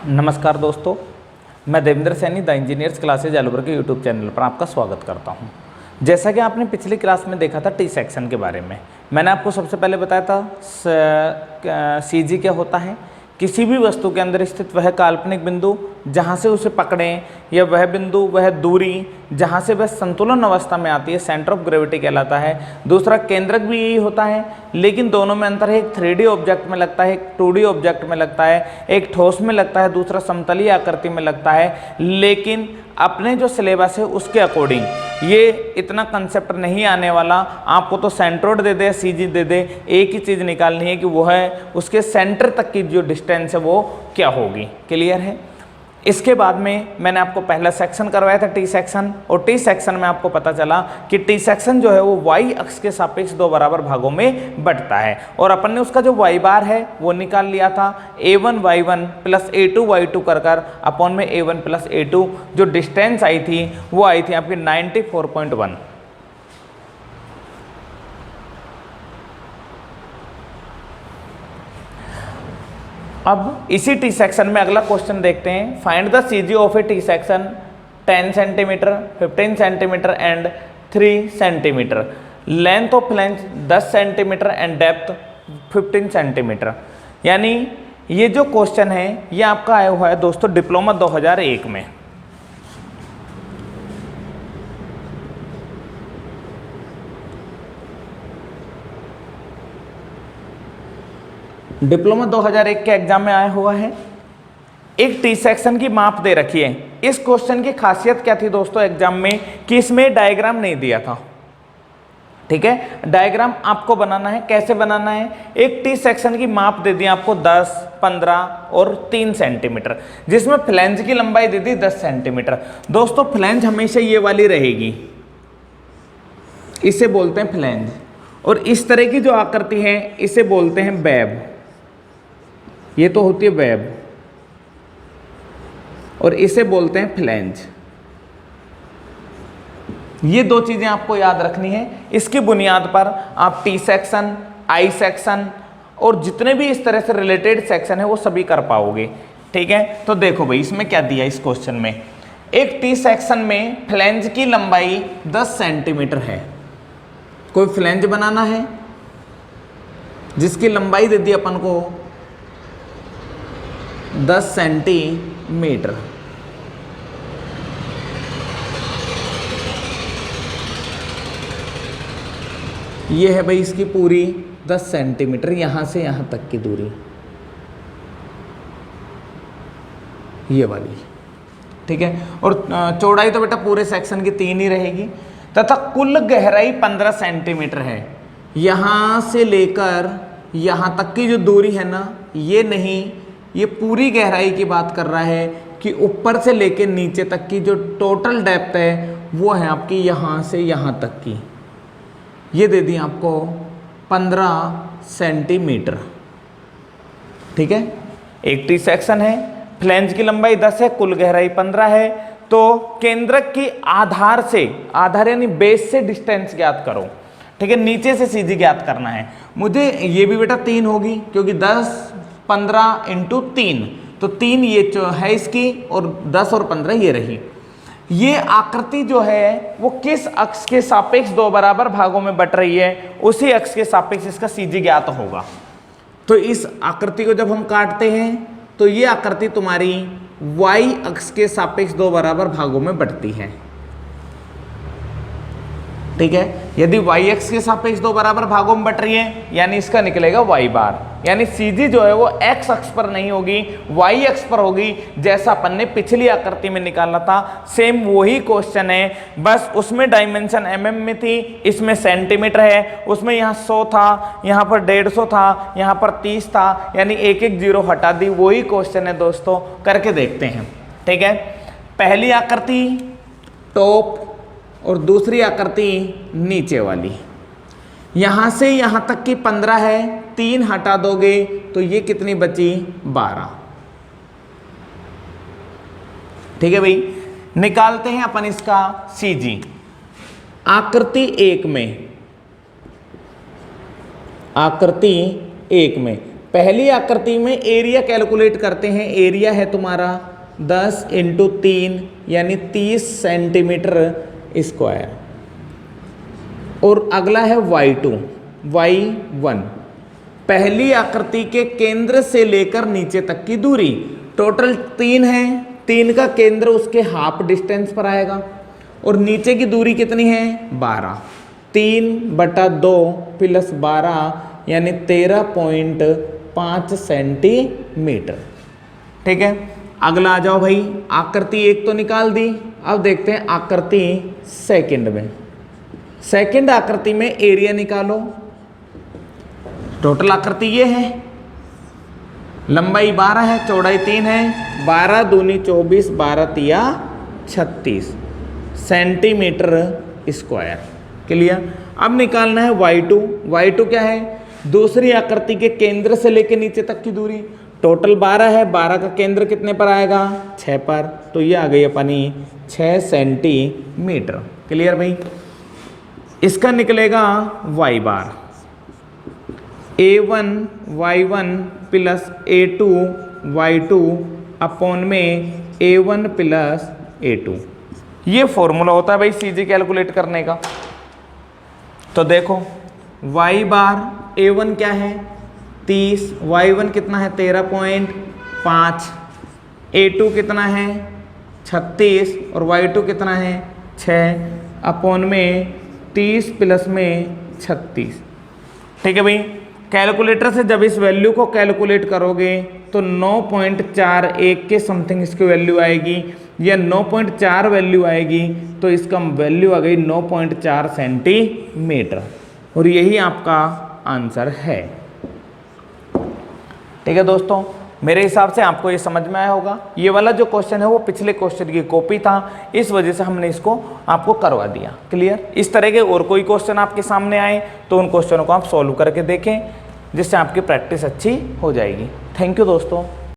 नमस्कार दोस्तों, मैं Devendra Saini the engineers classes Alwar के यूट्यूब चैनल पर आपका स्वागत करता हूं। जैसा कि आपने पिछली क्लास में देखा था टी सेक्शन के बारे में, मैंने आपको सबसे पहले बताया था सीजी क्या होता है। किसी भी वस्तु के अंदर स्थित वह काल्पनिक बिंदु जहाँ से उसे पकड़ें या वह बिंदु वह दूरी जहाँ से वह संतुलन अवस्था में आती है, सेंटर ऑफ ग्रेविटी कहलाता है। दूसरा केंद्रक भी यही होता है, लेकिन दोनों में अंतर है। एक 3D ऑब्जेक्ट में लगता है, एक 2D ऑब्जेक्ट में लगता है, एक ठोस में लगता है, दूसरा समतलीय आकृति में लगता है। लेकिन अपने जो सिलेबस है उसके अकॉर्डिंग ये इतना कंसेप्ट नहीं आने वाला। आपको तो सेंट्रोइड दे दे, सीजी दे दे, एक ही चीज़ निकालनी है कि वो है उसके सेंटर तक की जो डिस्टेंस है वो क्या होगी। क्लियर है। इसके बाद में मैंने आपको पहला सेक्शन करवाया था टी सेक्शन, और टी सेक्शन में आपको पता चला कि टी सेक्शन जो है वो वाई अक्ष के सापेक्ष दो बराबर भागों में बंटता है। और अपन ने उसका जो वाई बार है वो निकाल लिया था, a1y1 प्लस a2y2 कर अपॉन में a1 प्लस a2। जो डिस्टेंस आई थी वो आई थी आपकी 94.1। अब इसी टी सेक्शन में अगला क्वेश्चन देखते हैं। Find the CG of A T section 10 centimetre, 15 centimetre and 3 centimetre. Length of flange 10 centimetre and depth 15 centimetre. यानी ये जो क्वेश्चन है ये आपका आया हुआ है दोस्तों डिप्लोमा 2001 में। डिप्लोमा 2001 के एग्जाम में आया हुआ है। एक टी सेक्शन की माप दे रखी है। इस क्वेश्चन की खासियत क्या थी दोस्तों एग्जाम में कि इसमें डायग्राम नहीं दिया था। ठीक है, डायग्राम आपको बनाना है। कैसे बनाना है? एक टी सेक्शन की माप दे दी आपको 10, 15 और 3 सेंटीमीटर, जिसमें फ्लैंज की लंबाई दे दी 10 सेंटीमीटर। दोस्तों फ्लैंज हमेशा ये वाली रहेगी, इसे बोलते हैं फ्लैंज। और इस तरह की जो आकृति है इसे बोलते हैं वेब। ये तो होती है वेब और इसे बोलते हैं फ्लैंज। ये दो चीजें आपको याद रखनी है। इसकी बुनियाद पर आप टी सेक्शन, आई सेक्शन और जितने भी इस तरह से रिलेटेड सेक्शन है वो सभी कर पाओगे। ठीक है, तो देखो भाई इसमें क्या दिया इस क्वेश्चन में। एक टी सेक्शन में फ्लैंज की लंबाई 10 सेंटीमीटर है। कोई फ्लैंज बनाना है जिसकी लंबाई दे दी अपन को 10 सेंटीमीटर। ये है भाई इसकी पूरी 10 सेंटीमीटर, यहां से यहां तक की दूरी ये वाली। ठीक है, और चौड़ाई तो बेटा पूरे सेक्शन की 3 ही रहेगी, तथा कुल गहराई 15 सेंटीमीटर है। यहां से लेकर यहां तक की जो दूरी है ना, ये नहीं, ये पूरी गहराई की बात कर रहा है कि ऊपर से लेकर नीचे तक की जो टोटल डेप्थ है वो है आपकी यहां से यहां तक की। ये दे दी आपको 15 सेंटीमीटर। ठीक है, एक टी सेक्शन है, फ्लैंज की लंबाई 10 है, कुल गहराई 15 है। तो केंद्रक की आधार से, आधार यानी बेस से डिस्टेंस ज्ञात करो। ठीक है, नीचे से सीधी ज्ञात करना है मुझे। ये भी बेटा 3 होगी क्योंकि 10, 15 इंटू 3, तो 3 ये है इसकी, और 10 और 15 ये रही। ये आकृति जो है वो किस अक्ष के सापेक्ष दो बराबर भागों में बट रही है, उसी अक्ष के सापेक्ष इसका सीजी ज्ञात होगा। तो इस आकृति को जब हम काटते हैं तो ये आकृति तुम्हारी y अक्ष के सापेक्ष दो बराबर भागों में बंटती है। ठीक है, यदि y अक्ष के सापेक्ष दो बराबर भागों में बट रही है यानी इसका निकलेगा y बार। यानी सीजी जो है वो x अक्ष पर नहीं होगी, y अक्ष पर होगी, जैसा अपन ने पिछली आकृति में निकाला था। सेम वही क्वेश्चन है, बस उसमें डायमेंशन mm में थी, इसमें सेंटीमीटर है। उसमें यहाँ 100 था, यहाँ पर 150 था, यहाँ पर 30 था, यानी एक एक जीरो हटा दी। वही क्वेश्चन है दोस्तों, करके देखते हैं। ठीक है, पहली आकृति टॉप और दूसरी आकृति नीचे वाली। यहां से यहां तक की 15 है, 3 हटा दोगे तो ये कितनी बची? 12। ठीक है भाई, निकालते हैं अपन इसका सीजी। आकृति 1 में, आकृति 1 में पहली आकृति में एरिया कैलकुलेट करते हैं। एरिया है तुम्हारा 10 × 3 यानी 30 सेंटीमीटर स्क्वायर। और अगला है y1, पहली आकृति के केंद्र से लेकर नीचे तक की दूरी। टोटल 3 है, 3 का केंद्र उसके हाफ डिस्टेंस पर आएगा और नीचे की दूरी कितनी है 12। 3/2 + 12 यानी 13.5 सेंटीमीटर। ठीक है, अगला आ जाओ भाई। आकृति 1 तो निकाल दी, अब देखते हैं आकृति सेकंड में। सेकंड आकृति में एरिया निकालो। टोटल आकृति ये है, लंबाई 12 है, चौड़ाई 3 है, 12 दूनी 24, 12 तिया 36 सेंटीमीटर स्क्वायर। क्लियर। अब निकालना है y2 क्या है, दूसरी आकृति के केंद्र से लेकर नीचे तक की दूरी। टोटल 12 है, 12 का केंद्र कितने पर आएगा 6 पर, तो ये आ गई अपनी 6 सेंटीमीटर। क्लियर भाई। इसका निकलेगा y बार, a1 y1 + a2 y2 upon में a1 + a2। ये फॉर्मूला होता है भाई सीजी कैलकुलेट करने का। तो देखो y बार a1 क्या है 30, y1 कितना है 13.5, a2 कितना है 36 और y2 कितना है 6 अपॉन में 30 प्लस में 36। ठीक है भाई। कैलकुलेटर से जब इस वैल्यू को कैलकुलेट करोगे तो 9.41 के समथिंग इसकी वैल्यू आएगी, या 9.4 वैल्यू आएगी, तो इसका वैल्यू आ गई 9.4 सेंटीमीटर और यही आपका आंसर है। ठीक है दोस्तों, मेरे हिसाब से आपको ये समझ में आया होगा। ये वाला जो क्वेश्चन है वो पिछले क्वेश्चन की कॉपी था, इस वजह से हमने इसको आपको करवा दिया। क्लियर। इस तरह के और कोई क्वेश्चन आपके सामने आए तो उन क्वेश्चनों को आप सॉल्व करके देखें, जिससे आपकी प्रैक्टिस अच्छी हो जाएगी। थैंक यू दोस्तों।